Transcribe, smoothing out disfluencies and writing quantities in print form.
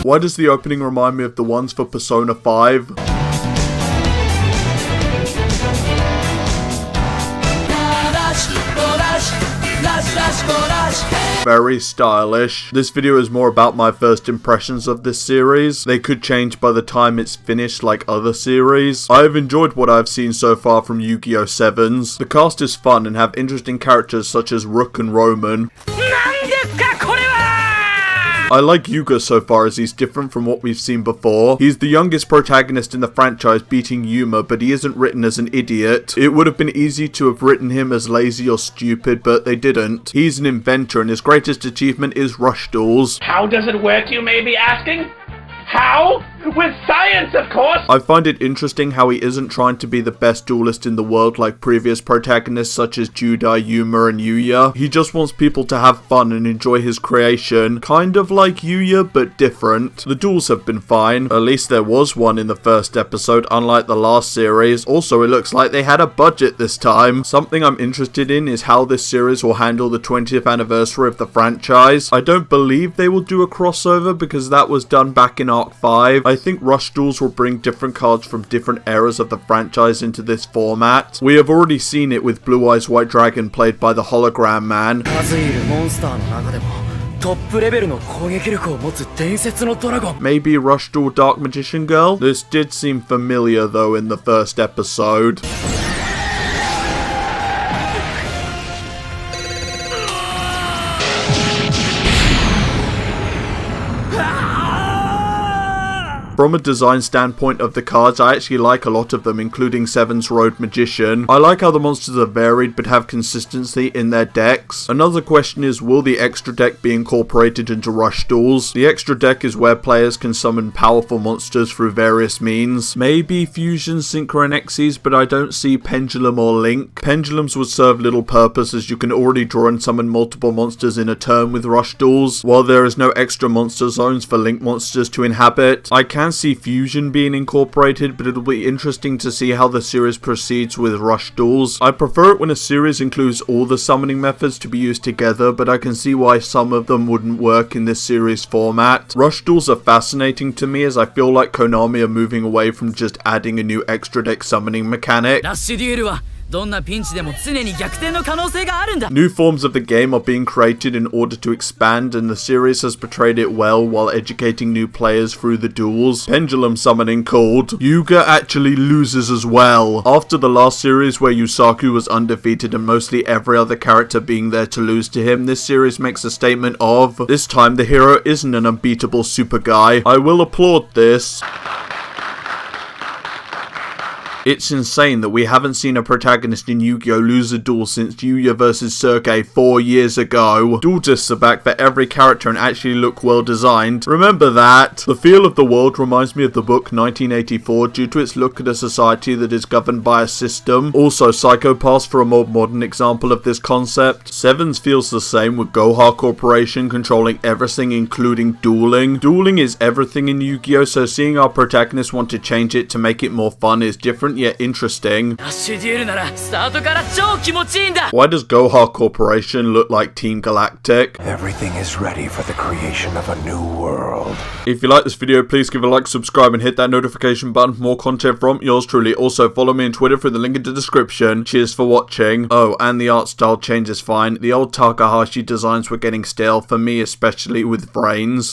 Why does the opening remind me of the ones for Persona 5? Very stylish. This video is more about my first impressions of this series. They could change by the time it's finished like other series. I have enjoyed what I've seen so far from Yu-Gi-Oh! 7s. The cast is fun and have interesting characters such as Rook and Roman. I like Yuga so far as he's different from what we've seen before. He's the youngest protagonist in the franchise, beating Yuma, but he isn't written as an idiot. It would have been easy to have written him as lazy or stupid, but they didn't. He's an inventor and his greatest achievement is Rush Duels. How does it work, you may be asking? How? With science, of course! I find it interesting how he isn't trying to be the best duelist in the world like previous protagonists such as Judai, Yuma, and Yuya. He just wants people to have fun and enjoy his creation, kind of like Yuya, but different. The duels have been fine. At least there was one in the first episode, unlike the last series. Also, it looks like they had a budget this time. Something I'm interested in is how this series will handle the 20th anniversary of the franchise. I don't believe they will do a crossover because that was done back in Arc 5. I think Rush Duels will bring different cards from different eras of the franchise into this format. We have already seen it with Blue Eyes White Dragon played by the Hologram Man. Maybe Rush Duel Dark Magician Girl? This did seem familiar though in the first episode. From a design standpoint of the cards, I actually like a lot of them, including 7's Road Magician. I like how the monsters are varied but have consistency in their decks. Another question is, will the extra deck be incorporated into Rush Duels? The extra deck is where players can summon powerful monsters through various means. Maybe Fusion, Synchro, and Xyz, but I don't see Pendulum or Link. Pendulums would serve little purpose as you can already draw and summon multiple monsters in a turn with Rush Duels, while there is no extra monster zones for Link monsters to inhabit. I can see Fusion being incorporated, but it'll be interesting to see how the series proceeds with Rush Duels. I prefer it when a series includes all the summoning methods to be used together, but I can see why some of them wouldn't work in this series format. Rush Duels are fascinating to me as I feel like Konami are moving away from just adding a new extra deck summoning mechanic. New forms of the game are being created in order to expand, and the series has portrayed it well while educating new players through the duels. Pendulum summoning called. Yuga actually loses as well. After the last series where Yusaku was undefeated and mostly every other character being there to lose to him, this series makes a statement of, this time the hero isn't an unbeatable super guy. I will applaud this. It's insane that we haven't seen a protagonist in Yu-Gi-Oh! Lose a duel since Yuya vs Sergei 4 years ago. Duel discs are back for every character and actually look well designed. Remember that. The feel of the world reminds me of the book 1984 due to its look at a society that is governed by a system. Also, Psycho Pass for a more modern example of this concept. 7's feels the same with Goha Corporation controlling everything including dueling. Dueling is everything in Yu-Gi-Oh! So seeing our protagonist want to change it to make it more fun is different yet interesting. Why does Goha Corporation look like Team Galactic? Everything is ready for the creation of a new world. If you like this video, please give a like, subscribe, and hit that notification button for more content from yours truly. Also, follow me on Twitter through the link in the description. Cheers for watching. Oh, and the art style change is fine. The old Takahashi designs were getting stale, for me especially with brains.